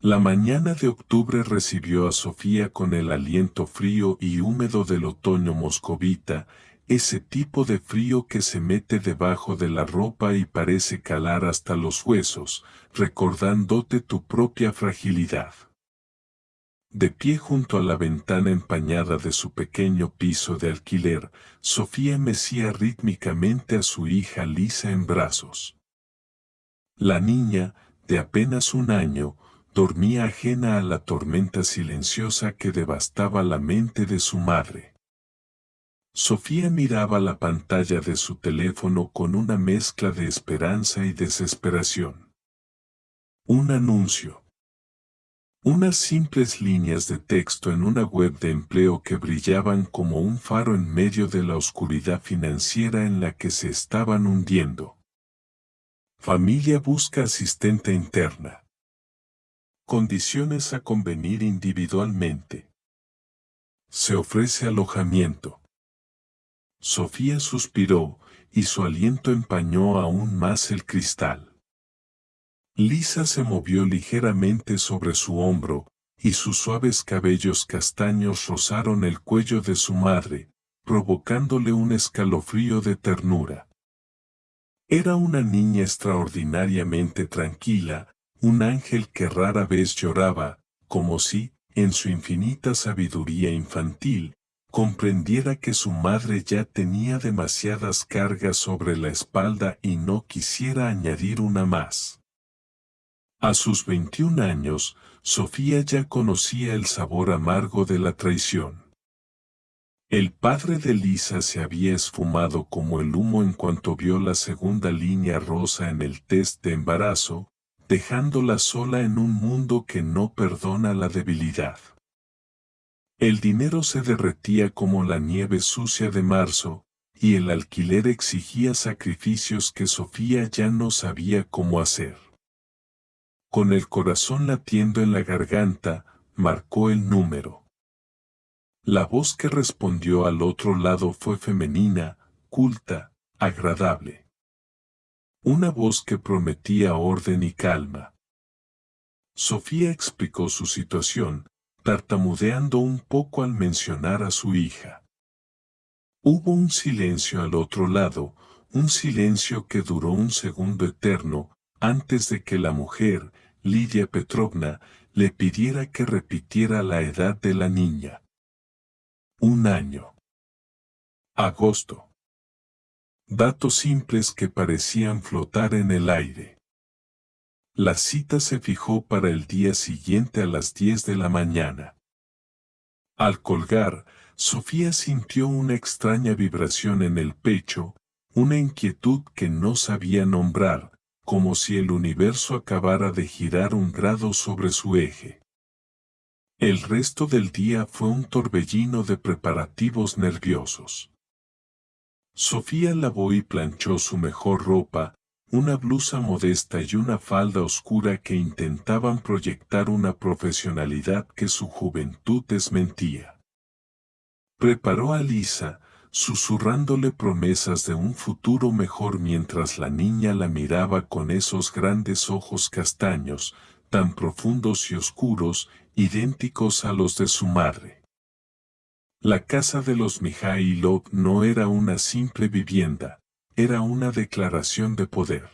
La mañana de octubre recibió a Sofía con el aliento frío y húmedo del otoño moscovita, ese tipo de frío que se mete debajo de la ropa y parece calar hasta los huesos, recordándote tu propia fragilidad. De pie junto a la ventana empañada de su pequeño piso de alquiler, Sofía mecía rítmicamente a su hija Lisa en brazos. La niña, de apenas 1 año, dormía ajena a la tormenta silenciosa que devastaba la mente de su madre. Sofía miraba la pantalla de su teléfono con una mezcla de esperanza y desesperación. Un anuncio. Unas simples líneas de texto en una web de empleo que brillaban como un faro en medio de la oscuridad financiera en la que se estaban hundiendo. Familia busca asistente interna. Condiciones a convenir individualmente. Se ofrece alojamiento. Sofía suspiró, y su aliento empañó aún más el cristal. Lisa se movió ligeramente sobre su hombro, y sus suaves cabellos castaños rozaron el cuello de su madre, provocándole un escalofrío de ternura. Era una niña extraordinariamente tranquila, un ángel que rara vez lloraba, como si, en su infinita sabiduría infantil, comprendiera que su madre ya tenía demasiadas cargas sobre la espalda y no quisiera añadir una más. A sus 21 años, Sofía ya conocía el sabor amargo de la traición. El padre de Lisa se había esfumado como el humo en cuanto vio la segunda línea rosa en el test de embarazo, dejándola sola en un mundo que no perdona la debilidad. El dinero se derretía como la nieve sucia de marzo, y el alquiler exigía sacrificios que Sofía ya no sabía cómo hacer. Con el corazón latiendo en la garganta, marcó el número. La voz que respondió al otro lado fue femenina, culta, agradable. Una voz que prometía orden y calma. Sofía explicó su situación, tartamudeando un poco al mencionar a su hija. Hubo un silencio al otro lado, un silencio que duró un segundo eterno, antes de que la mujer, Lidia Petrovna, le pidiera que repitiera la edad de la niña. 1 año. Agosto. Datos simples que parecían flotar en el aire. La cita se fijó para el día siguiente a las 10 de la mañana. Al colgar, Sofía sintió una extraña vibración en el pecho, una inquietud que no sabía nombrar, como si el universo acabara de girar 1 grado sobre su eje. El resto del día fue un torbellino de preparativos nerviosos. Sofía lavó y planchó su mejor ropa, una blusa modesta y una falda oscura que intentaban proyectar una profesionalidad que su juventud desmentía. Preparó a Lisa, susurrándole promesas de un futuro mejor mientras la niña la miraba con esos grandes ojos castaños, tan profundos y oscuros, idénticos a los de su madre. La casa de los Mijailov no era una simple vivienda, era una declaración de poder.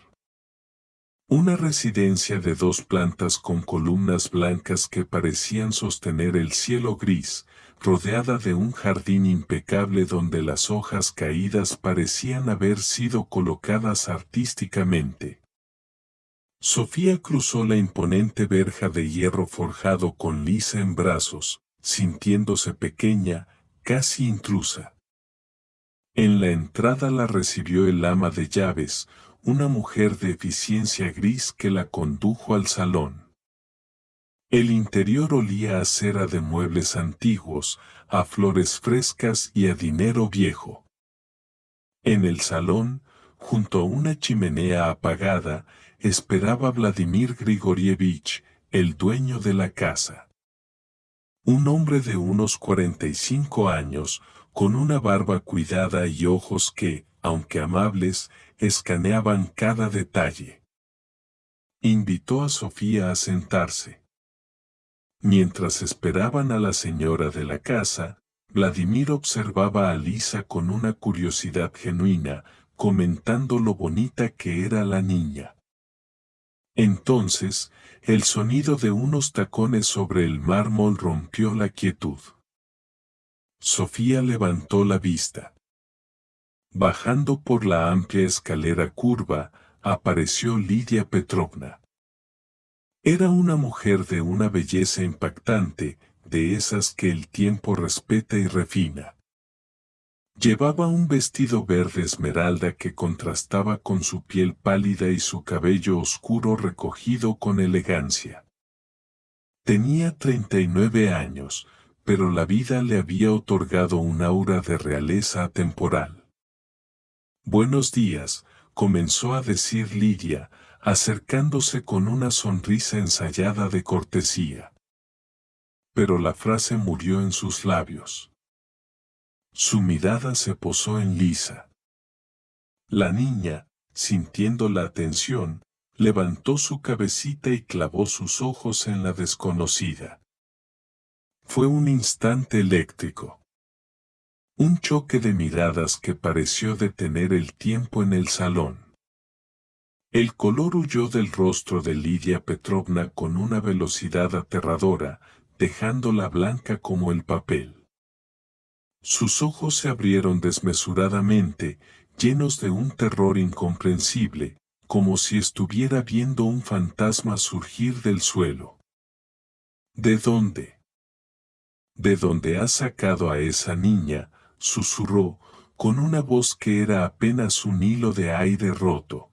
Una residencia de 2 plantas con columnas blancas que parecían sostener el cielo gris, rodeada de un jardín impecable donde las hojas caídas parecían haber sido colocadas artísticamente. Sofía cruzó la imponente verja de hierro forjado con Lisa en brazos, sintiéndose pequeña, casi intrusa. En la entrada la recibió el ama de llaves, una mujer de eficiencia gris que la condujo al salón. El interior olía a cera de muebles antiguos, a flores frescas y a dinero viejo. En el salón, junto a una chimenea apagada, esperaba Vladimir Grigorievich, el dueño de la casa. Un hombre de unos 45 años, con una barba cuidada y ojos que, aunque amables, escaneaban cada detalle. Invitó a Sofía a sentarse. Mientras esperaban a la señora de la casa, Vladimir observaba a Lisa con una curiosidad genuina, comentando lo bonita que era la niña. Entonces, el sonido de unos tacones sobre el mármol rompió la quietud. Sofía levantó la vista. Bajando por la amplia escalera curva, apareció Lidia Petrovna. Era una mujer de una belleza impactante, de esas que el tiempo respeta y refina. Llevaba un vestido verde esmeralda que contrastaba con su piel pálida y su cabello oscuro recogido con elegancia. Tenía 39 años, pero la vida le había otorgado un aura de realeza atemporal. «Buenos días», comenzó a decir Lidia, acercándose con una sonrisa ensayada de cortesía. Pero la frase murió en sus labios. Su mirada se posó en Lisa. La niña, sintiendo la atención, levantó su cabecita y clavó sus ojos en la desconocida. Fue un instante eléctrico. Un choque de miradas que pareció detener el tiempo en el salón. El color huyó del rostro de Lidia Petrovna con una velocidad aterradora, dejándola blanca como el papel. Sus ojos se abrieron desmesuradamente, llenos de un terror incomprensible, como si estuviera viendo un fantasma surgir del suelo. «¿De dónde? ¿De dónde has sacado a esa niña?», susurró, con una voz que era apenas un hilo de aire roto.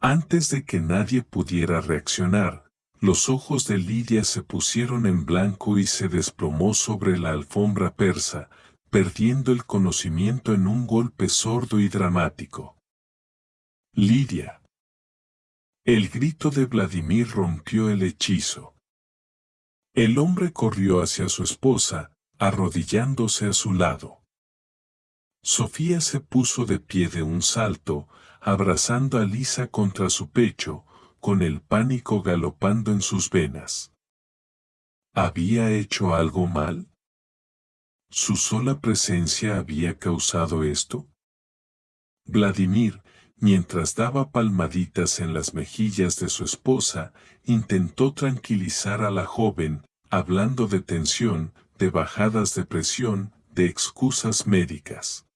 Antes de que nadie pudiera reaccionar, los ojos de Lidia se pusieron en blanco y se desplomó sobre la alfombra persa, perdiendo el conocimiento en un golpe sordo y dramático. «Lidia». El grito de Vladimir rompió el hechizo. El hombre corrió hacia su esposa, arrodillándose a su lado. Sofía se puso de pie de un salto, abrazando a Lisa contra su pecho, con el pánico galopando en sus venas. ¿Había hecho algo mal? ¿Su sola presencia había causado esto? Vladimir, mientras daba palmaditas en las mejillas de su esposa, intentó tranquilizar a la joven, hablando de tensión, de bajadas de presión, de excusas médicas.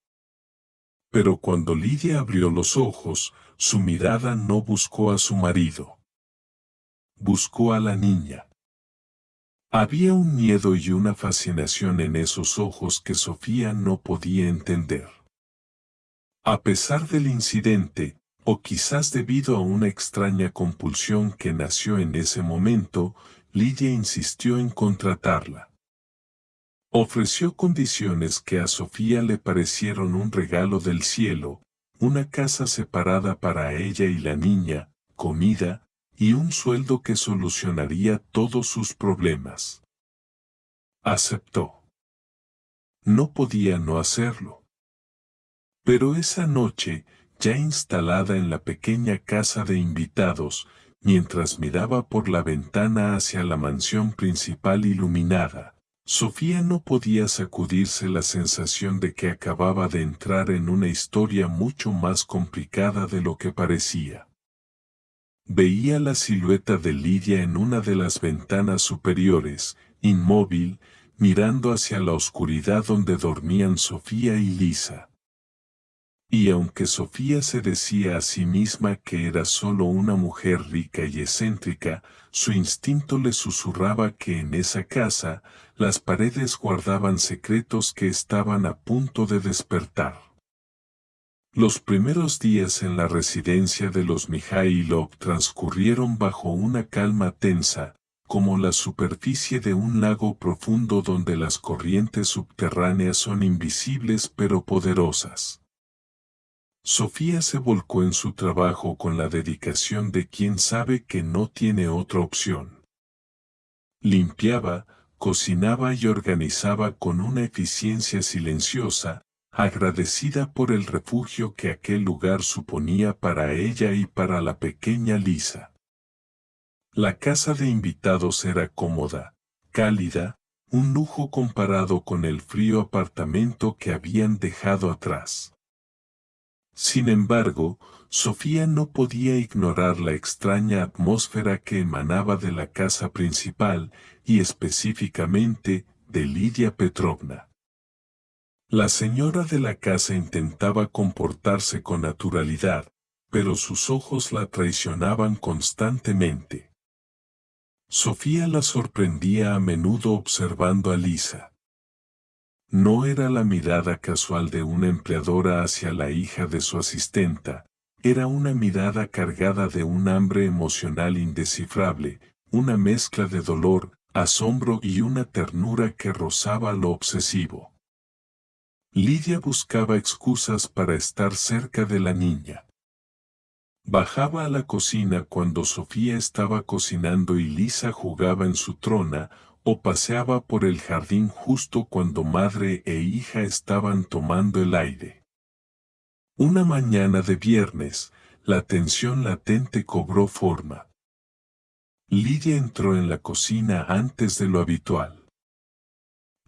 Pero cuando Lidia abrió los ojos, su mirada no buscó a su marido. Buscó a la niña. Había un miedo y una fascinación en esos ojos que Sofía no podía entender. A pesar del incidente, o quizás debido a una extraña compulsión que nació en ese momento, Lidia insistió en contratarla. Ofreció condiciones que a Sofía le parecieron un regalo del cielo, una casa separada para ella y la niña, comida, y un sueldo que solucionaría todos sus problemas. Aceptó. No podía no hacerlo. Pero esa noche, ya instalada en la pequeña casa de invitados, mientras miraba por la ventana hacia la mansión principal iluminada, Sofía no podía sacudirse la sensación de que acababa de entrar en una historia mucho más complicada de lo que parecía. Veía la silueta de Lidia en una de las ventanas superiores, inmóvil, mirando hacia la oscuridad donde dormían Sofía y Lisa. Y aunque Sofía se decía a sí misma que era solo una mujer rica y excéntrica, su instinto le susurraba que en esa casa, las paredes guardaban secretos que estaban a punto de despertar. Los primeros días en la residencia de los Mijailov transcurrieron bajo una calma tensa, como la superficie de un lago profundo donde las corrientes subterráneas son invisibles pero poderosas. Sofía se volcó en su trabajo con la dedicación de quien sabe que no tiene otra opción. Limpiaba, cocinaba y organizaba con una eficiencia silenciosa, agradecida por el refugio que aquel lugar suponía para ella y para la pequeña Lisa. La casa de invitados era cómoda, cálida, un lujo comparado con el frío apartamento que habían dejado atrás. Sin embargo, Sofía no podía ignorar la extraña atmósfera que emanaba de la casa principal y específicamente de Lidia Petrovna. La señora de la casa intentaba comportarse con naturalidad, pero sus ojos la traicionaban constantemente. Sofía la sorprendía a menudo observando a Lisa. No era la mirada casual de una empleadora hacia la hija de su asistenta, era una mirada cargada de un hambre emocional indescifrable, una mezcla de dolor, asombro y una ternura que rozaba lo obsesivo. Lidia buscaba excusas para estar cerca de la niña. Bajaba a la cocina cuando Sofía estaba cocinando y Lisa jugaba en su trona, o paseaba por el jardín justo cuando madre e hija estaban tomando el aire. Una mañana de viernes, la tensión latente cobró forma. Lidia entró en la cocina antes de lo habitual.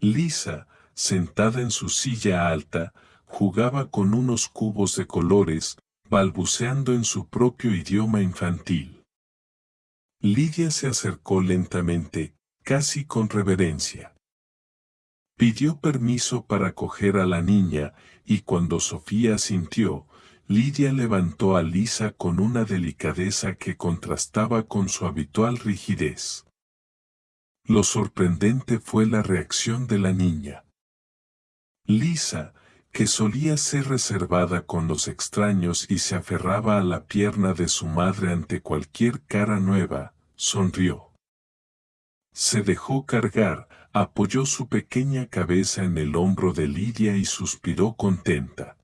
Lisa, sentada en su silla alta, jugaba con unos cubos de colores, balbuceando en su propio idioma infantil. Lidia se acercó lentamente, casi con reverencia. Pidió permiso para coger a la niña, y cuando Sofía asintió, Lidia levantó a Lisa con una delicadeza que contrastaba con su habitual rigidez. Lo sorprendente fue la reacción de la niña. Lisa, que solía ser reservada con los extraños y se aferraba a la pierna de su madre ante cualquier cara nueva, sonrió. Se dejó cargar, apoyó su pequeña cabeza en el hombro de Lidia y suspiró contenta.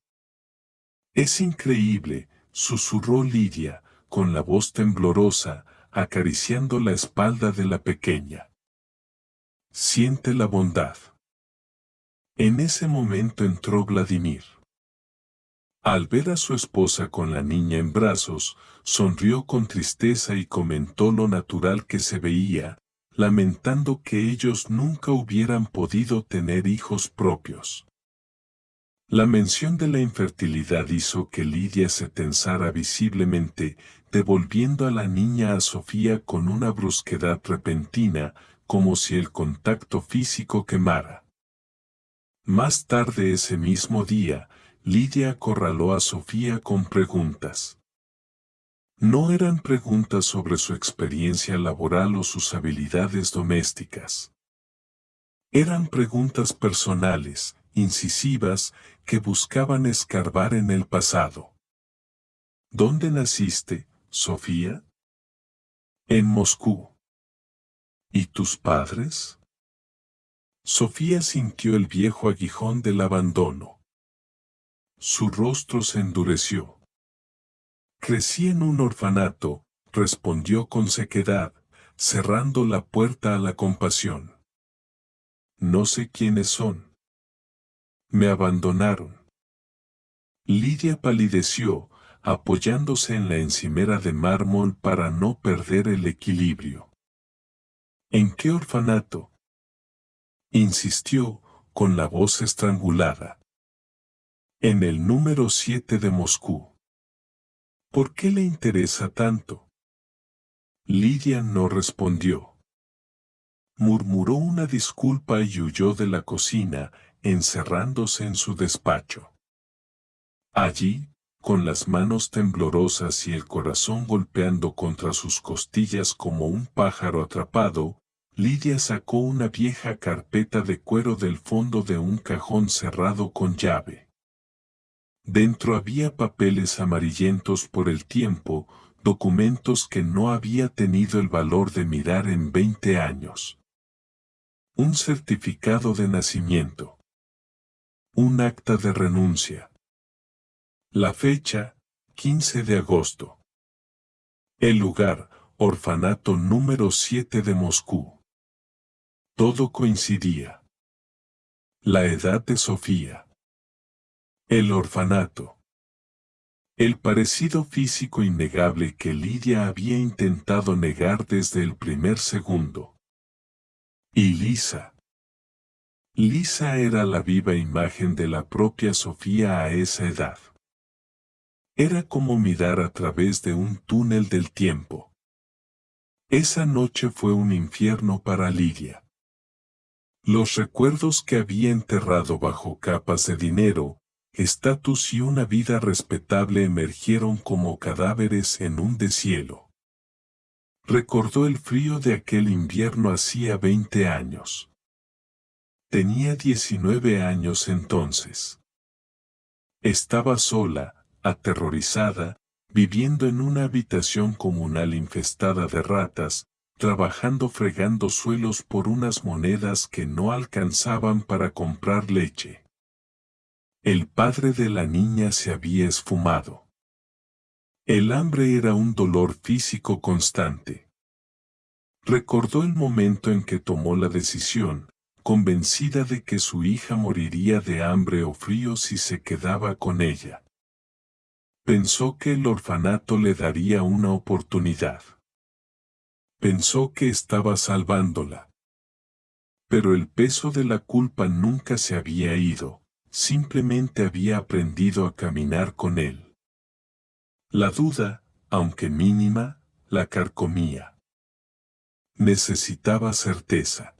«Es increíble», susurró Lidia, con la voz temblorosa, acariciando la espalda de la pequeña. «Siente la bondad». En ese momento entró Vladimir. Al ver a su esposa con la niña en brazos, sonrió con tristeza y comentó lo natural que se veía, lamentando que ellos nunca hubieran podido tener hijos propios. La mención de la infertilidad hizo que Lidia se tensara visiblemente, devolviendo a la niña a Sofía con una brusquedad repentina, como si el contacto físico quemara. Más tarde ese mismo día, Lidia acorraló a Sofía con preguntas. No eran preguntas sobre su experiencia laboral o sus habilidades domésticas. Eran preguntas personales, incisivas, que buscaban escarbar en el pasado. ¿Dónde naciste, Sofía? En Moscú. ¿Y tus padres? Sofía sintió el viejo aguijón del abandono. Su rostro se endureció. Crecí en un orfanato, respondió con sequedad, cerrando la puerta a la compasión. No sé quiénes son. Me abandonaron. Lidia palideció, apoyándose en la encimera de mármol para no perder el equilibrio. ¿En qué orfanato? Insistió, con la voz estrangulada. En el número 7 de Moscú. ¿Por qué le interesa tanto? Lidia no respondió. Murmuró una disculpa y huyó de la cocina, encerrándose en su despacho. Allí, con las manos temblorosas y el corazón golpeando contra sus costillas como un pájaro atrapado, Lidia sacó una vieja carpeta de cuero del fondo de un cajón cerrado con llave. Dentro había papeles amarillentos por el tiempo, documentos que no había tenido el valor de mirar en 20 años. Un certificado de nacimiento. Un acta de renuncia. La fecha, 15 de agosto. El lugar, orfanato número 7 de Moscú. Todo coincidía. La edad de Sofía. El orfanato. El parecido físico innegable que Lidia había intentado negar desde el primer segundo. Y Lisa. Lisa era la viva imagen de la propia Sofía a esa edad. Era como mirar a través de un túnel del tiempo. Esa noche fue un infierno para Lidia. Los recuerdos que había enterrado bajo capas de dinero, estatus y una vida respetable emergieron como cadáveres en un deshielo. Recordó el frío de aquel invierno hacía 20 años. Tenía 19 años entonces. Estaba sola, aterrorizada, viviendo en una habitación comunal infestada de ratas, trabajando fregando suelos por unas monedas que no alcanzaban para comprar leche. El padre de la niña se había esfumado. El hambre era un dolor físico constante. Recordó el momento en que tomó la decisión, convencida de que su hija moriría de hambre o frío si se quedaba con ella. Pensó que el orfanato le daría una oportunidad. Pensó que estaba salvándola. Pero el peso de la culpa nunca se había ido, simplemente había aprendido a caminar con él. La duda, aunque mínima, la carcomía. Necesitaba certeza.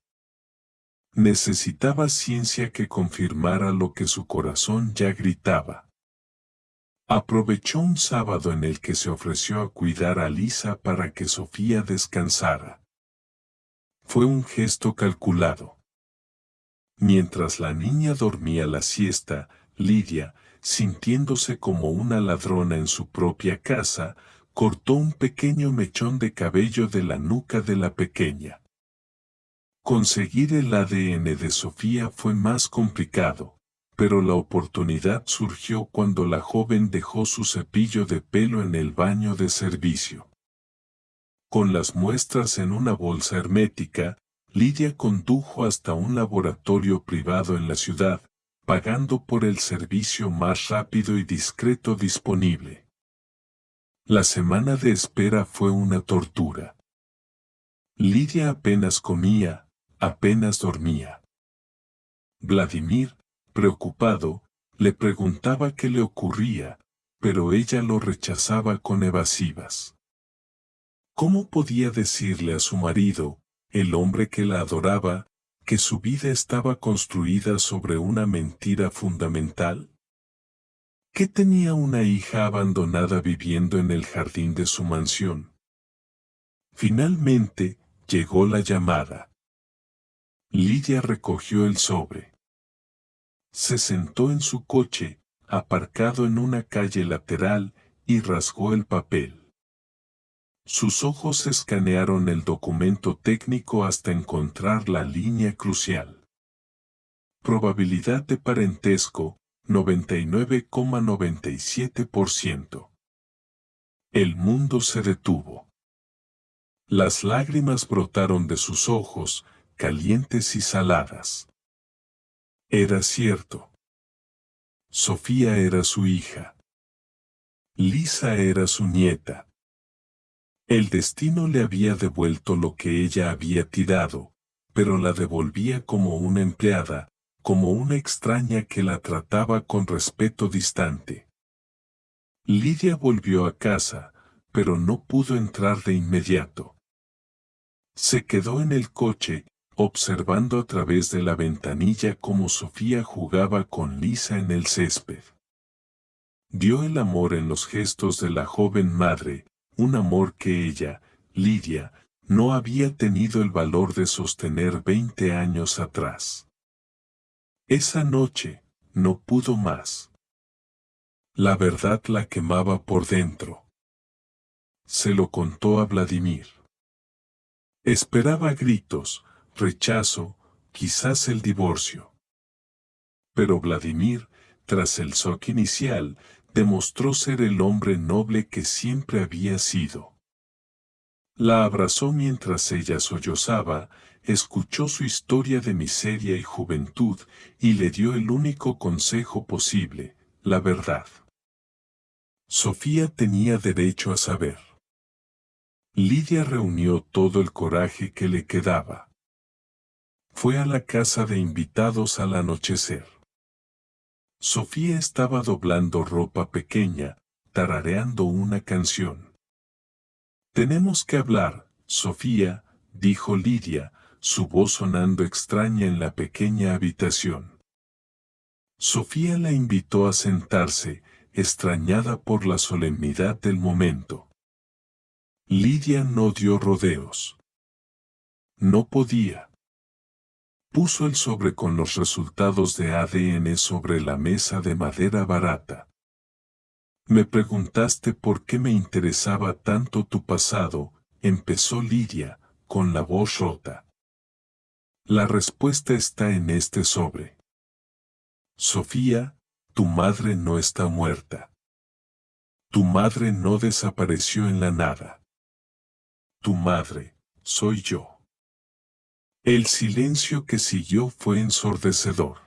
Necesitaba ciencia que confirmara lo que su corazón ya gritaba. Aprovechó un sábado en el que se ofreció a cuidar a Lisa para que Sofía descansara. Fue un gesto calculado. Mientras la niña dormía la siesta, Lidia, sintiéndose como una ladrona en su propia casa, cortó un pequeño mechón de cabello de la nuca de la pequeña. Conseguir el ADN de Sofía fue más complicado, pero la oportunidad surgió cuando la joven dejó su cepillo de pelo en el baño de servicio. Con las muestras en una bolsa hermética, Lidia condujo hasta un laboratorio privado en la ciudad, pagando por el servicio más rápido y discreto disponible. La semana de espera fue una tortura. Lidia apenas comía, apenas dormía. Vladimir, preocupado, le preguntaba qué le ocurría, pero ella lo rechazaba con evasivas. ¿Cómo podía decirle a su marido, el hombre que la adoraba, que su vida estaba construida sobre una mentira fundamental? ¿Qué tenía una hija abandonada viviendo en el jardín de su mansión? Finalmente, llegó la llamada. Lidia recogió el sobre. Se sentó en su coche, aparcado en una calle lateral, y rasgó el papel. Sus ojos escanearon el documento técnico hasta encontrar la línea crucial. Probabilidad de parentesco, 99,97%. El mundo se detuvo. Las lágrimas brotaron de sus ojos, calientes y saladas. Era cierto. Sofía era su hija. Lisa era su nieta. El destino le había devuelto lo que ella había tirado, pero la devolvía como una empleada, como una extraña que la trataba con respeto distante. Lidia volvió a casa, pero no pudo entrar de inmediato. Se quedó en el coche, observando a través de la ventanilla cómo Sofía jugaba con Lisa en el césped. Dio el amor en los gestos de la joven madre, un amor que ella, Lidia, no había tenido el valor de sostener 20 años atrás. Esa noche, no pudo más. La verdad la quemaba por dentro. Se lo contó a Vladimir. Esperaba gritos, rechazo, quizás el divorcio. Pero Vladimir, tras el shock inicial, demostró ser el hombre noble que siempre había sido. La abrazó mientras ella sollozaba, escuchó su historia de miseria y juventud, y le dio el único consejo posible, la verdad. Sofía tenía derecho a saber. Lidia reunió todo el coraje que le quedaba. Fue a la casa de invitados al anochecer. Sofía estaba doblando ropa pequeña, tarareando una canción. «Tenemos que hablar, Sofía», dijo Lidia, su voz sonando extraña en la pequeña habitación. Sofía la invitó a sentarse, extrañada por la solemnidad del momento. Lidia no dio rodeos. No podía. Puso el sobre con los resultados de ADN sobre la mesa de madera barata. «Me preguntaste por qué me interesaba tanto tu pasado», empezó Lidia, con la voz rota. «La respuesta está en este sobre. Sofía, tu madre no está muerta. Tu madre no desapareció en la nada. Tu madre, soy yo». El silencio que siguió fue ensordecedor.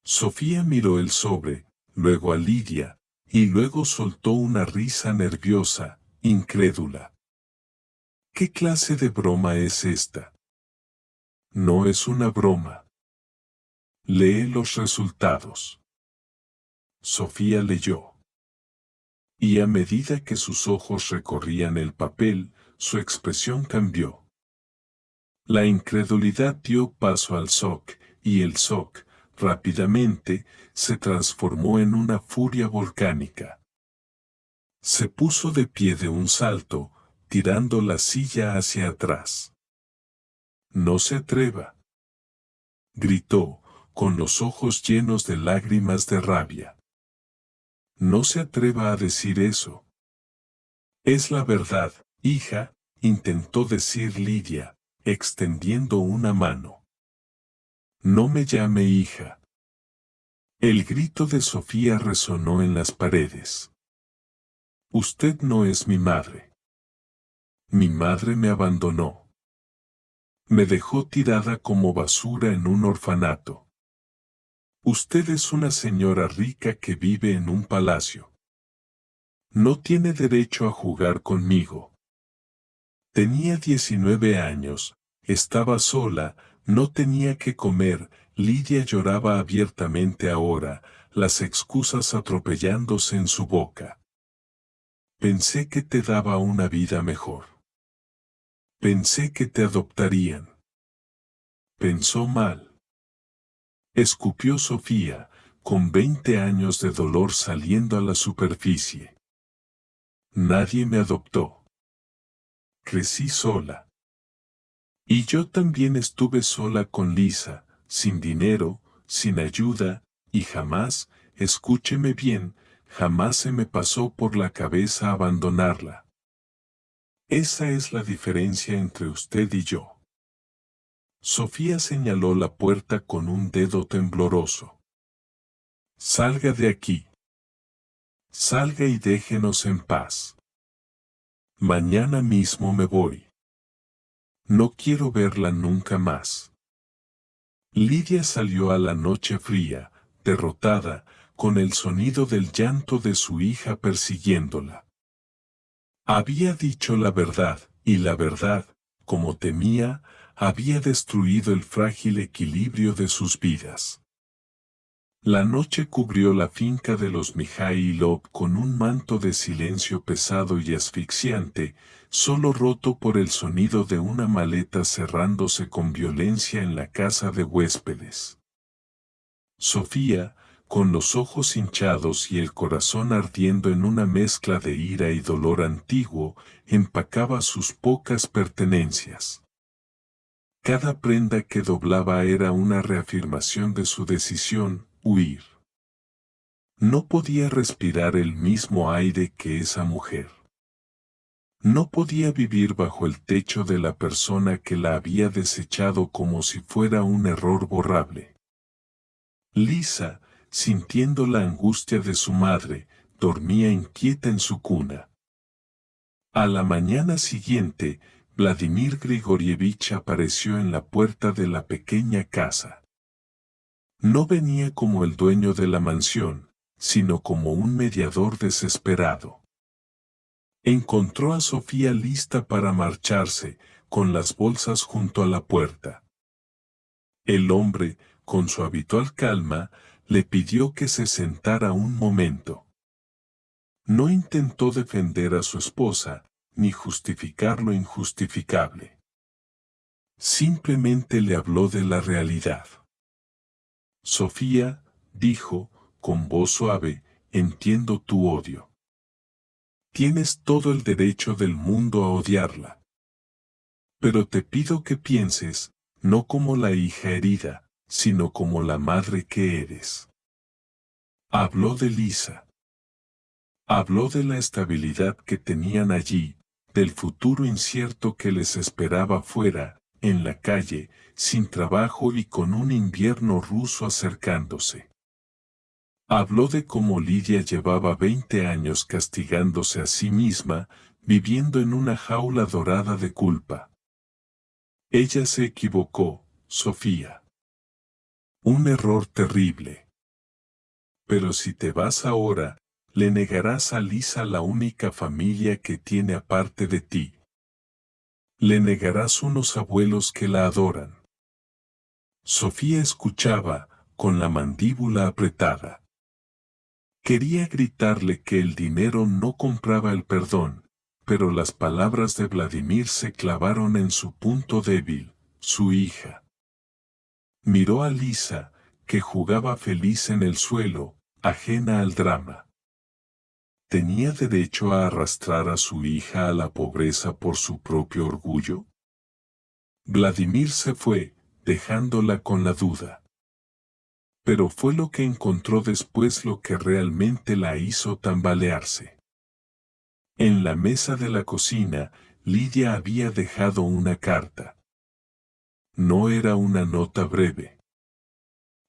Sofía miró el sobre, luego a Lidia, y luego soltó una risa nerviosa, incrédula. «¿Qué clase de broma es esta?» «No es una broma. Lee los resultados». Sofía leyó. Y a medida que sus ojos recorrían el papel, su expresión cambió. La incredulidad dio paso al shock, y el shock, rápidamente, se transformó en una furia volcánica. Se puso de pie de un salto, tirando la silla hacia atrás. «No se atreva», gritó, con los ojos llenos de lágrimas de rabia. «No se atreva a decir eso». «Es la verdad, hija», intentó decir Lidia, extendiendo una mano. «No me llame hija». El grito de Sofía resonó en las paredes. «Usted no es mi madre. Mi madre me abandonó. Me dejó tirada como basura en un orfanato. Usted es una señora rica que vive en un palacio. No tiene derecho a jugar conmigo». Tenía 19 años, estaba sola, no tenía que comer. Lidia lloraba abiertamente ahora, las excusas atropellándose en su boca. «Pensé que te daba una vida mejor. Pensé que te adoptarían». Pensó mal. Escupió Sofía, con 20 años de dolor saliendo a la superficie. «Nadie me adoptó. Crecí sola. Y yo también estuve sola con Lisa, sin dinero, sin ayuda, y jamás, escúcheme bien, jamás se me pasó por la cabeza abandonarla. Esa es la diferencia entre usted y yo». Sofía señaló la puerta con un dedo tembloroso. «Salga de aquí. Salga y déjenos en paz. Mañana mismo me voy. No quiero verla nunca más». Lidia salió a la noche fría, derrotada, con el sonido del llanto de su hija persiguiéndola. Había dicho la verdad, y la verdad, como temía, había destruido el frágil equilibrio de sus vidas. La noche cubrió la finca de los Mijailov con un manto de silencio pesado y asfixiante, solo roto por el sonido de una maleta cerrándose con violencia en la casa de huéspedes. Sofía, con los ojos hinchados y el corazón ardiendo en una mezcla de ira y dolor antiguo, empacaba sus pocas pertenencias. Cada prenda que doblaba era una reafirmación de su decisión, huir. No podía respirar el mismo aire que esa mujer. No podía vivir bajo el techo de la persona que la había desechado como si fuera un error borrable. Lisa, sintiendo la angustia de su madre, dormía inquieta en su cuna. A la mañana siguiente, Vladimir Grigorievich apareció en la puerta de la pequeña casa. No venía como el dueño de la mansión, sino como un mediador desesperado. Encontró a Sofía lista para marcharse, con las bolsas junto a la puerta. El hombre, con su habitual calma, le pidió que se sentara un momento. No intentó defender a su esposa, ni justificar lo injustificable. Simplemente le habló de la realidad. Sofía, dijo, con voz suave, entiendo tu odio. Tienes todo el derecho del mundo a odiarla. Pero te pido que pienses, no como la hija herida, sino como la madre que eres. Habló de Lisa. Habló de la estabilidad que tenían allí, del futuro incierto que les esperaba fuera, en la calle, sin trabajo y con un invierno ruso acercándose. Habló de cómo Lidia llevaba 20 años castigándose a sí misma, viviendo en una jaula dorada de culpa. Ella se equivocó, Sofía. Un error terrible. Pero si te vas ahora, le negarás a Lisa la única familia que tiene aparte de ti. Le negarás unos abuelos que la adoran. Sofía escuchaba, con la mandíbula apretada. Quería gritarle que el dinero no compraba el perdón, pero las palabras de Vladimir se clavaron en su punto débil, su hija. Miró a Lisa, que jugaba feliz en el suelo, ajena al drama. ¿Tenía derecho a arrastrar a su hija a la pobreza por su propio orgullo? Vladimir se fue, dejándola con la duda. Pero fue lo que encontró después lo que realmente la hizo tambalearse. En la mesa de la cocina, Lidia había dejado una carta. No era una nota breve.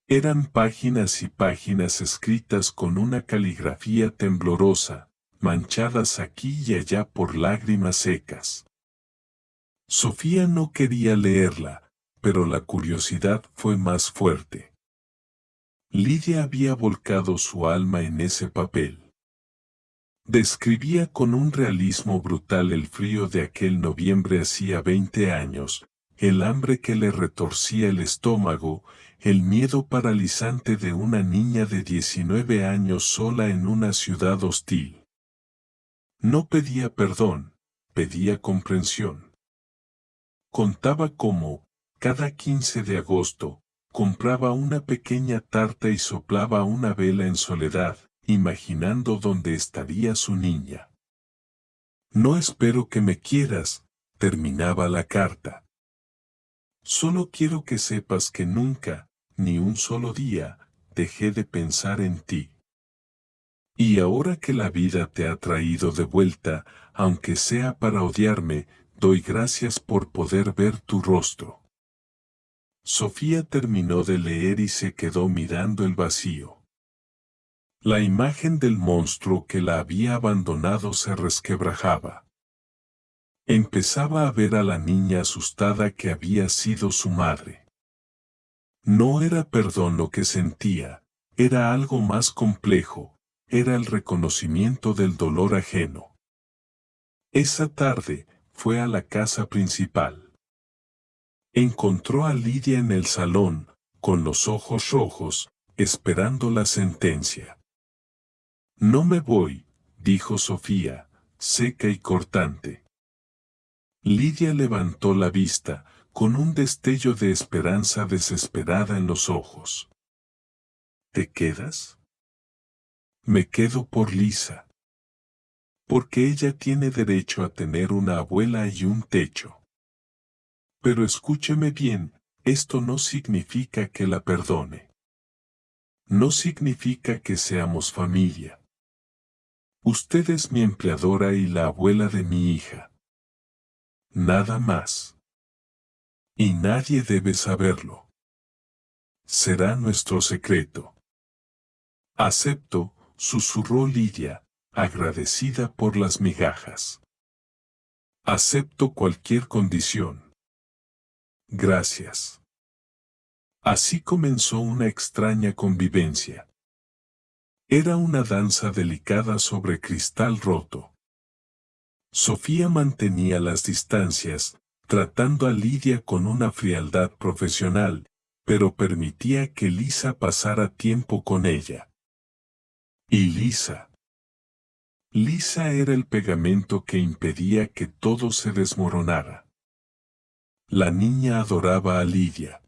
Eran páginas y páginas escritas con una caligrafía temblorosa, manchadas aquí y allá por lágrimas secas. Sofía no quería leerla, pero la curiosidad fue más fuerte. Lidia había volcado su alma en ese papel. Describía con un realismo brutal el frío de aquel noviembre hacía 20 años, el hambre que le retorcía el estómago, el miedo paralizante de una niña de 19 años sola en una ciudad hostil. No pedía perdón, pedía comprensión. Contaba cómo, cada 15 de agosto, compraba una pequeña tarta y soplaba una vela en soledad, imaginando dónde estaría su niña. No espero que me quieras, terminaba la carta. Solo quiero que sepas que nunca, ni un solo día, dejé de pensar en ti. Y ahora que la vida te ha traído de vuelta, aunque sea para odiarme, doy gracias por poder ver tu rostro. Sofía terminó de leer y se quedó mirando el vacío. La imagen del monstruo que la había abandonado se resquebrajaba. Empezaba a ver a la niña asustada que había sido su madre. No era perdón lo que sentía, era algo más complejo, era el reconocimiento del dolor ajeno. Esa tarde, fue a la casa principal. Encontró a Lidia en el salón, con los ojos rojos, esperando la sentencia. No me voy, dijo Sofía, seca y cortante. Lidia levantó la vista, con un destello de esperanza desesperada en los ojos. ¿Te quedas? Me quedo por Lisa. Porque ella tiene derecho a tener una abuela y un techo. Pero escúcheme bien, esto no significa que la perdone. No significa que seamos familia. Usted es mi empleadora y la abuela de mi hija. Nada más. Y nadie debe saberlo. Será nuestro secreto. Acepto, susurró Lidia, agradecida por las migajas. Acepto cualquier condición. Gracias. Así comenzó una extraña convivencia. Era una danza delicada sobre cristal roto. Sofía mantenía las distancias, tratando a Lidia con una frialdad profesional, pero permitía que Lisa pasara tiempo con ella. Y Lisa. Lisa era el pegamento que impedía que todo se desmoronara. La niña adoraba a Lidia.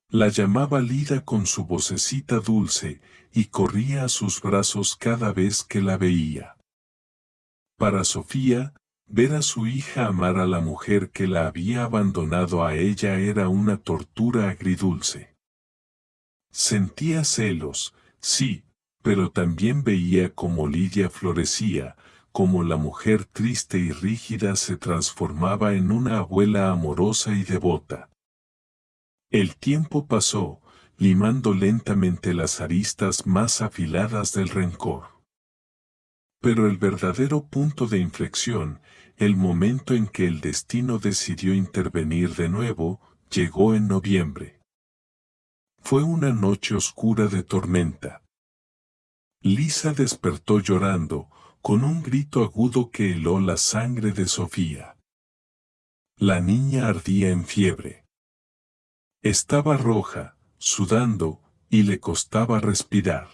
La llamaba Lida con su vocecita dulce y corría a sus brazos cada vez que la veía. Para Sofía, ver a su hija amar a la mujer que la había abandonado a ella era una tortura agridulce. Sentía celos, sí, pero también veía cómo Lidia florecía, cómo la mujer triste y rígida se transformaba en una abuela amorosa y devota. El tiempo pasó, limando lentamente las aristas más afiladas del rencor. Pero el verdadero punto de inflexión, el momento en que el destino decidió intervenir de nuevo, llegó en noviembre. Fue una noche oscura de tormenta. Lisa despertó llorando, con un grito agudo que heló la sangre de Sofía. La niña ardía en fiebre. Estaba roja, sudando, y le costaba respirar.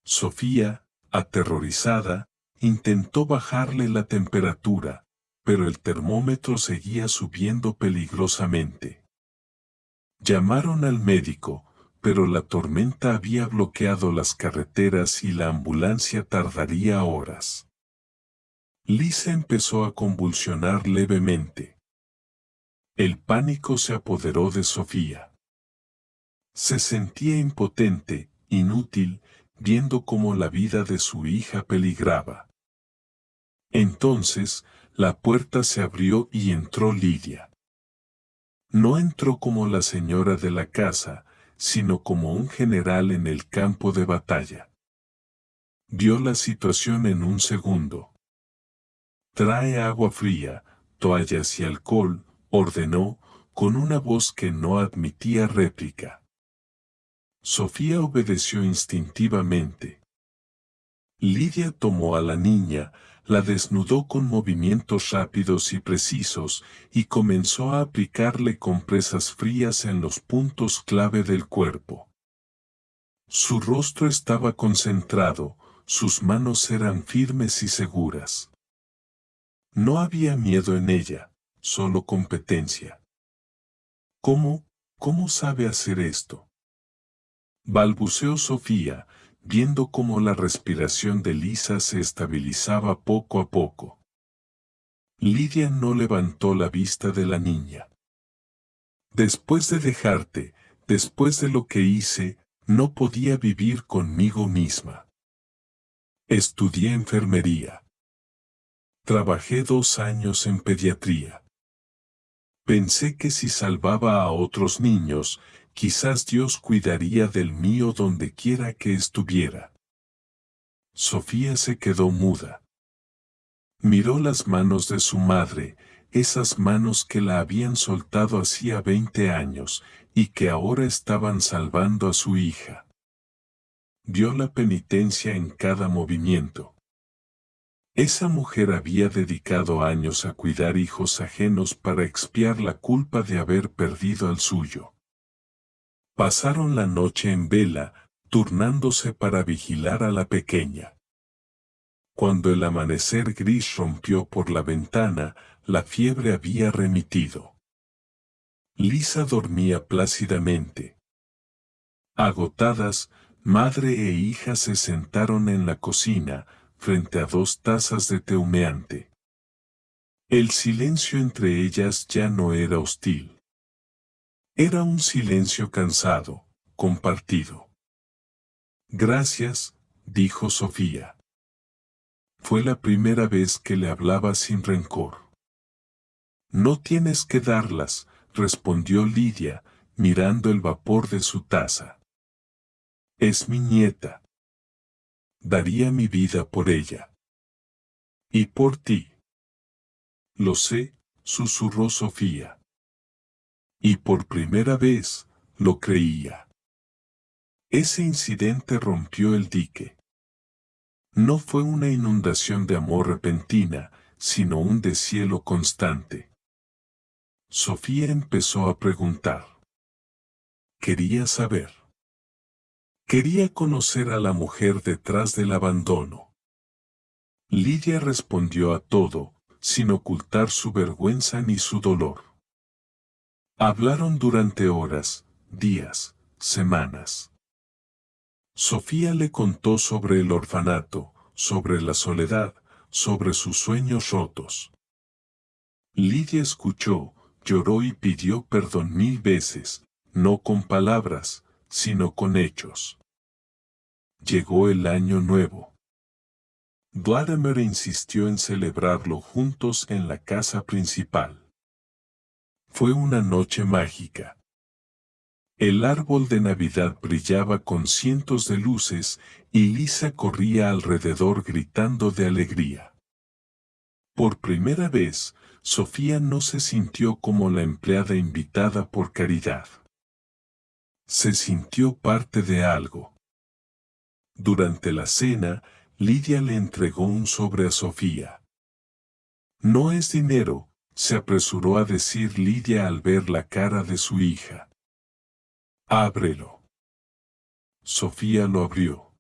Sofía, aterrorizada, intentó bajarle la temperatura, pero el termómetro seguía subiendo peligrosamente. Llamaron al médico, pero la tormenta había bloqueado las carreteras y la ambulancia tardaría horas. Lisa empezó a convulsionar levemente. El pánico se apoderó de Sofía. Se sentía impotente, inútil, viendo cómo la vida de su hija peligraba. Entonces, la puerta se abrió y entró Lidia. No entró como la señora de la casa, sino como un general en el campo de batalla. Vio la situación en un segundo. Trae agua fría, toallas y alcohol, ordenó, con una voz que no admitía réplica. Sofía obedeció instintivamente. Lidia tomó a la niña, la desnudó con movimientos rápidos y precisos, y comenzó a aplicarle compresas frías en los puntos clave del cuerpo. Su rostro estaba concentrado, sus manos eran firmes y seguras. No había miedo en ella, solo competencia. ¿Cómo sabe hacer esto? Balbuceó Sofía, viendo cómo la respiración de Lisa se estabilizaba poco a poco. Lidia no levantó la vista de la niña. Después de dejarte, después de lo que hice, no podía vivir conmigo misma. Estudié enfermería. Trabajé 2 años en pediatría. Pensé que si salvaba a otros niños, quizás Dios cuidaría del mío donde quiera que estuviera. Sofía se quedó muda. Miró las manos de su madre, esas manos que la habían soltado hacía 20 años, y que ahora estaban salvando a su hija. Vio la penitencia en cada movimiento. Esa mujer había dedicado años a cuidar hijos ajenos para expiar la culpa de haber perdido al suyo. Pasaron la noche en vela, turnándose para vigilar a la pequeña. Cuando el amanecer gris rompió por la ventana, la fiebre había remitido. Lisa dormía plácidamente. Agotadas, madre e hija se sentaron en la cocina, frente a 2 tazas de té humeante. El silencio entre ellas ya no era hostil. Era un silencio cansado, compartido. Gracias, dijo Sofía. Fue la primera vez que le hablaba sin rencor. No tienes que darlas, respondió Lidia, mirando el vapor de su taza. Es mi nieta. Daría mi vida por ella. Y por ti. Lo sé, susurró Sofía. Y por primera vez, lo creía. Ese incidente rompió el dique. No fue una inundación de amor repentina, sino un deshielo constante. Sofía empezó a preguntar. Quería saber. Quería conocer a la mujer detrás del abandono. Lidia respondió a todo, sin ocultar su vergüenza ni su dolor. Hablaron durante horas, días, semanas. Sofía le contó sobre el orfanato, sobre la soledad, sobre sus sueños rotos. Lidia escuchó, lloró y pidió perdón 1000 veces, no con palabras, sino con hechos. Llegó el año nuevo. Vladimir insistió en celebrarlo juntos en la casa principal. Fue una noche mágica. El árbol de Navidad brillaba con cientos de luces y Lisa corría alrededor gritando de alegría. Por primera vez, Sofía no se sintió como la empleada invitada por caridad. Se sintió parte de algo. Durante la cena, Lidia le entregó un sobre a Sofía. No es dinero, se apresuró a decir Lidia al ver la cara de su hija. Ábrelo. Sofía lo abrió.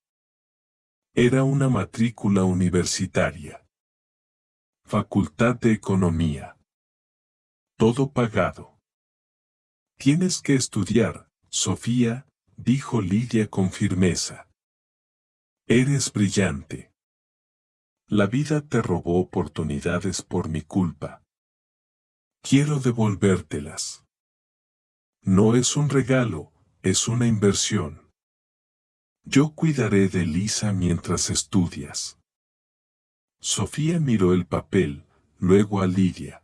Era una matrícula universitaria. Facultad de Economía. Todo pagado. Tienes que estudiar, Sofía, dijo Lidia con firmeza. Eres brillante. La vida te robó oportunidades por mi culpa. Quiero devolvértelas. No es un regalo, es una inversión. Yo cuidaré de Lisa mientras estudias. Sofía miró el papel, luego a Lidia.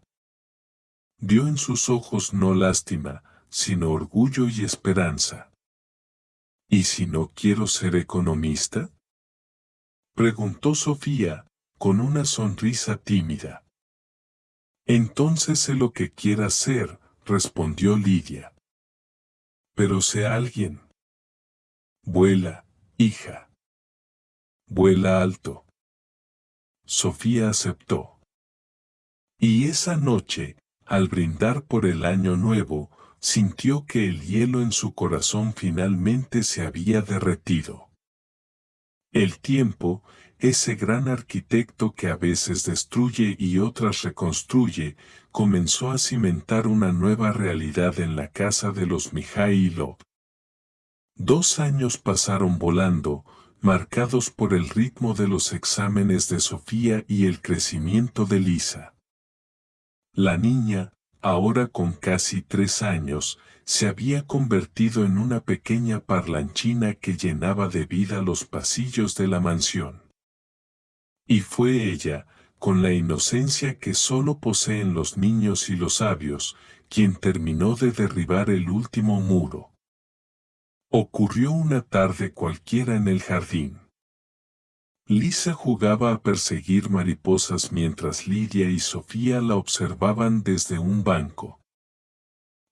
Vio en sus ojos no lástima, sino orgullo y esperanza. ¿Y si no quiero ser economista? Preguntó Sofía, con una sonrisa tímida. Entonces sé lo que quieras ser, respondió Lidia. Pero sé alguien. Vuela, hija. Vuela alto. Sofía aceptó. Y esa noche, al brindar por el año nuevo, sintió que el hielo en su corazón finalmente se había derretido. El tiempo, ese gran arquitecto que a veces destruye y otras reconstruye, comenzó a cimentar una nueva realidad en la casa de los Mijailov. 2 años pasaron volando, marcados por el ritmo de los exámenes de Sofía y el crecimiento de Lisa. La niña, ahora con casi 3 años, se había convertido en una pequeña parlanchina que llenaba de vida los pasillos de la mansión. Y fue ella, con la inocencia que solo poseen los niños y los sabios, quien terminó de derribar el último muro. Ocurrió una tarde cualquiera en el jardín. Lisa jugaba a perseguir mariposas mientras Lidia y Sofía la observaban desde un banco.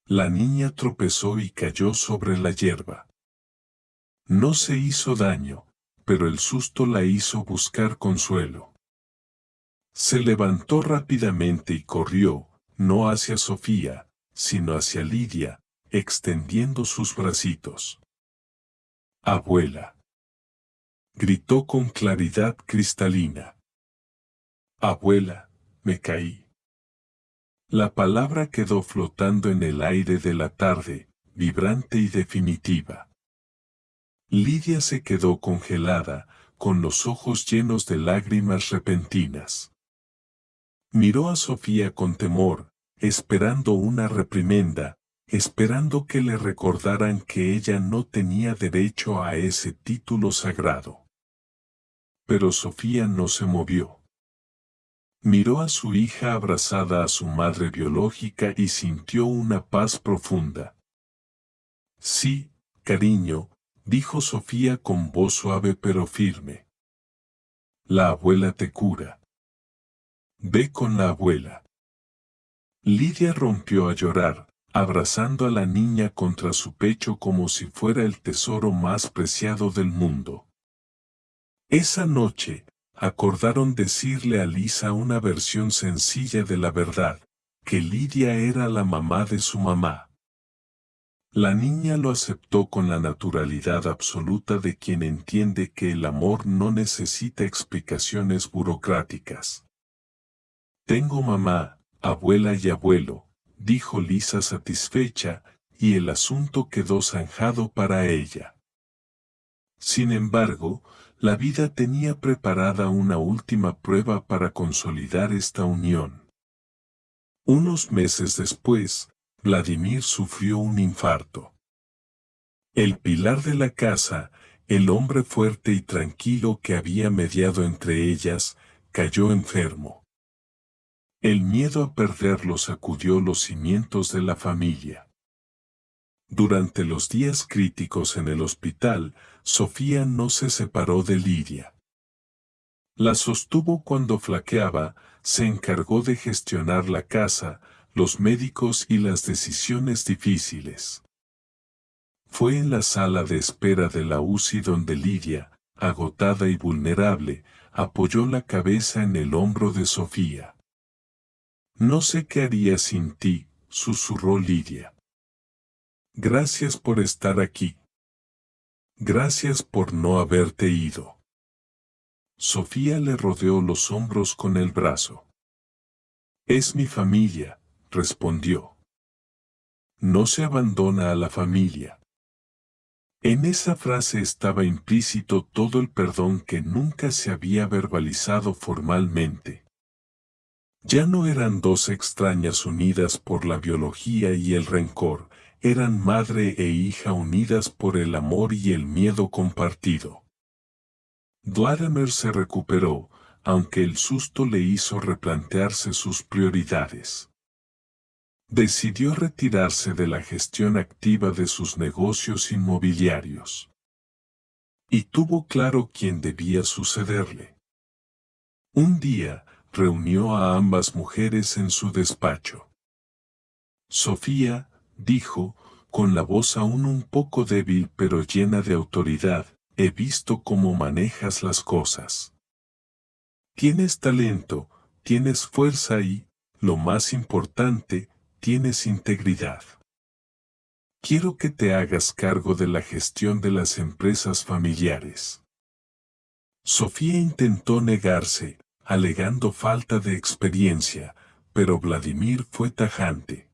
La niña tropezó y cayó sobre la hierba. No se hizo daño, pero el susto la hizo buscar consuelo. Se levantó rápidamente y corrió, no hacia Sofía, sino hacia Lidia, extendiendo sus bracitos. Abuela. Gritó con claridad cristalina. Abuela, me caí. La palabra quedó flotando en el aire de la tarde, vibrante y definitiva. Lidia se quedó congelada, con los ojos llenos de lágrimas repentinas. Miró a Sofía con temor, esperando una reprimenda, esperando que le recordaran que ella no tenía derecho a ese título sagrado. Pero Sofía no se movió. Miró a su hija abrazada a su madre biológica y sintió una paz profunda. Sí, cariño, dijo Sofía con voz suave pero firme. La abuela te cura. Ve con la abuela. Lidia rompió a llorar, abrazando a la niña contra su pecho como si fuera el tesoro más preciado del mundo. Esa noche, acordaron decirle a Lisa una versión sencilla de la verdad, que Lidia era la mamá de su mamá. La niña lo aceptó con la naturalidad absoluta de quien entiende que el amor no necesita explicaciones burocráticas. Tengo mamá, abuela y abuelo, dijo Lisa satisfecha, y el asunto quedó zanjado para ella. Sin embargo, la vida tenía preparada una última prueba para consolidar esta unión. Unos meses después, Vladimir sufrió un infarto. El pilar de la casa, el hombre fuerte y tranquilo que había mediado entre ellas, cayó enfermo. El miedo a perderlo sacudió los cimientos de la familia. Durante los días críticos en el hospital, Sofía no se separó de Lidia. La sostuvo cuando flaqueaba, se encargó de gestionar la casa, los médicos y las decisiones difíciles. Fue en la sala de espera de la UCI donde Lidia, agotada y vulnerable, apoyó la cabeza en el hombro de Sofía. No sé qué haría sin ti, susurró Lidia. Gracias por estar aquí. Gracias por no haberte ido. Sofía le rodeó los hombros con el brazo. Es mi familia, respondió. No se abandona a la familia. En esa frase estaba implícito todo el perdón que nunca se había verbalizado formalmente. Ya no eran dos extrañas unidas por la biología y el rencor, eran madre e hija unidas por el amor y el miedo compartido. Vladimir se recuperó, aunque el susto le hizo replantearse sus prioridades. Decidió retirarse de la gestión activa de sus negocios inmobiliarios. Y tuvo claro quién debía sucederle. Un día, reunió a ambas mujeres en su despacho. Sofía, dijo, con la voz aún un poco débil pero llena de autoridad, he visto cómo manejas las cosas. Tienes talento, tienes fuerza y, lo más importante, tienes integridad. Quiero que te hagas cargo de la gestión de las empresas familiares. Sofía intentó negarse, alegando falta de experiencia, pero Vladimir fue tajante.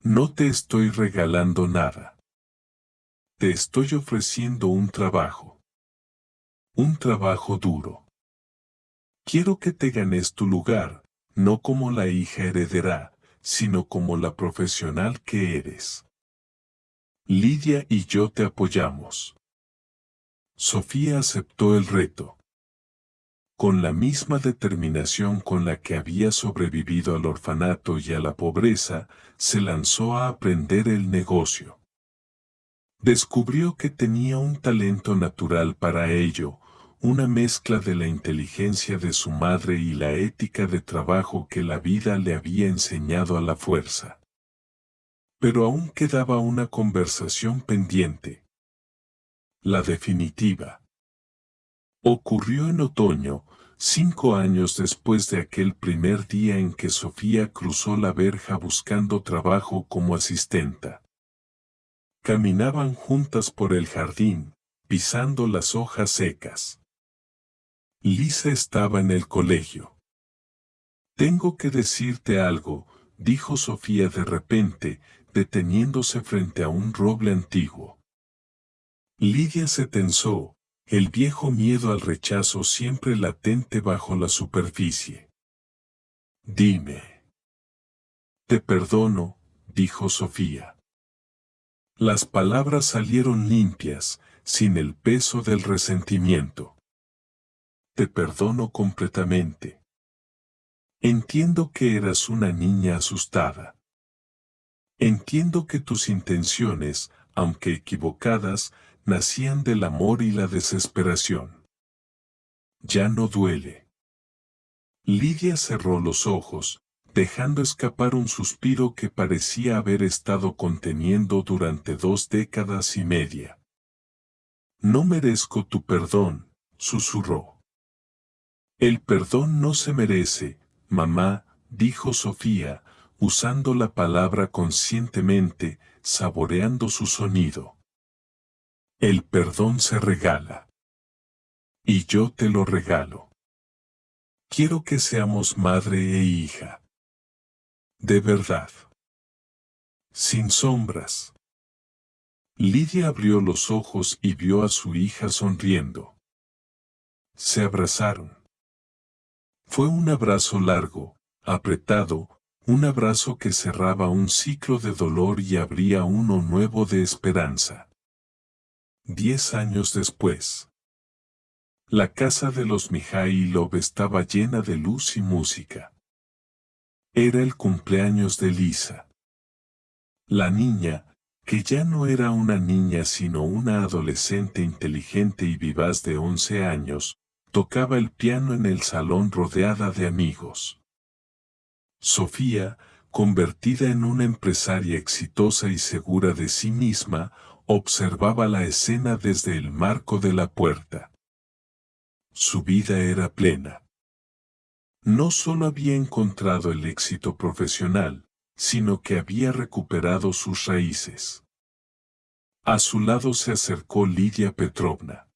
No te estoy regalando nada. Te estoy ofreciendo un trabajo. Un trabajo duro. Quiero que te ganes tu lugar, no como la hija heredera, sino como la profesional que eres. Lidia y yo te apoyamos. Sofía aceptó el reto. Con la misma determinación con la que había sobrevivido al orfanato y a la pobreza, se lanzó a aprender el negocio. Descubrió que tenía un talento natural para ello, una mezcla de la inteligencia de su madre y la ética de trabajo que la vida le había enseñado a la fuerza. Pero aún quedaba una conversación pendiente. La definitiva. Ocurrió en otoño, 5 años después de aquel primer día en que Sofía cruzó la verja buscando trabajo como asistenta. Caminaban juntas por el jardín, pisando las hojas secas. Lisa estaba en el colegio. Tengo que decirte algo, dijo Sofía de repente, deteniéndose frente a un roble antiguo. Lidia se tensó, el viejo miedo al rechazo siempre latente bajo la superficie. Dime. Te perdono, dijo Sofía. Las palabras salieron limpias, sin el peso del resentimiento. Te perdono completamente. Entiendo que eras una niña asustada. Entiendo que tus intenciones, aunque equivocadas, nacían del amor y la desesperación. Ya no duele. Lidia cerró los ojos, dejando escapar un suspiro que parecía haber estado conteniendo durante 2 décadas y media. No merezco tu perdón, susurró. El perdón no se merece, mamá, dijo Sofía, usando la palabra conscientemente, saboreando su sonido. El perdón se regala. Y yo te lo regalo. Quiero que seamos madre e hija. De verdad. Sin sombras. Lidia abrió los ojos y vio a su hija sonriendo. Se abrazaron. Fue un abrazo largo, apretado, un abrazo que cerraba un ciclo de dolor y abría uno nuevo de esperanza. 10 años después. La casa de los Mijailov estaba llena de luz y música. Era el cumpleaños de Lisa. La niña, que ya no era una niña sino una adolescente inteligente y vivaz de 11 años, tocaba el piano en el salón rodeada de amigos. Sofía, convertida en una empresaria exitosa y segura de sí misma, observaba la escena desde el marco de la puerta. Su vida era plena. No solo había encontrado el éxito profesional, sino que había recuperado sus raíces. A su lado se acercó Lidia Petrovna.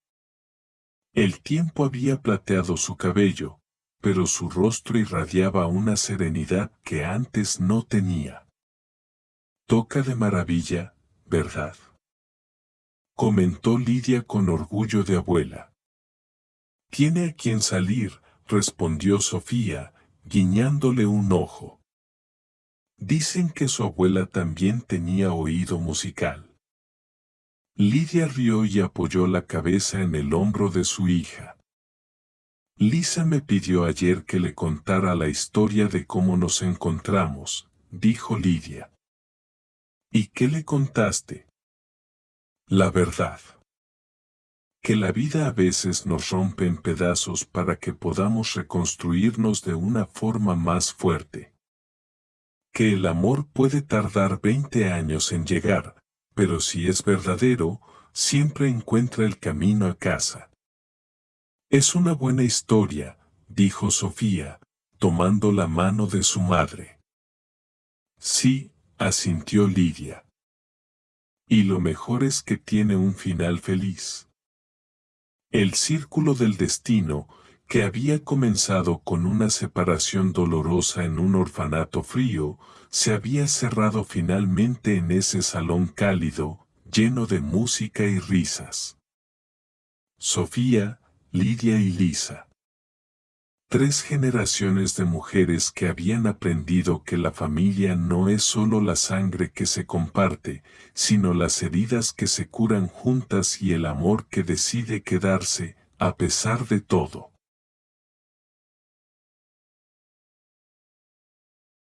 El tiempo había plateado su cabello, pero su rostro irradiaba una serenidad que antes no tenía. Toca de maravilla, ¿verdad? Comentó Lidia con orgullo de abuela. Tiene a quien salir, respondió Sofía, guiñándole un ojo. Dicen que su abuela también tenía oído musical. Lidia rió y apoyó la cabeza en el hombro de su hija. Lisa me pidió ayer que le contara la historia de cómo nos encontramos, dijo Lidia. ¿Y qué le contaste? La verdad. Que la vida a veces nos rompe en pedazos para que podamos reconstruirnos de una forma más fuerte. Que el amor puede tardar 20 años en llegar, pero si es verdadero, siempre encuentra el camino a casa. Es una buena historia, dijo Sofía, tomando la mano de su madre. Sí, asintió Lidia. Y lo mejor es que tiene un final feliz. El círculo del destino, que había comenzado con una separación dolorosa en un orfanato frío, se había cerrado finalmente en ese salón cálido, lleno de música y risas. Sofía, Lidia y Lisa. 3 generaciones de mujeres que habían aprendido que la familia no es solo la sangre que se comparte, sino las heridas que se curan juntas y el amor que decide quedarse, a pesar de todo.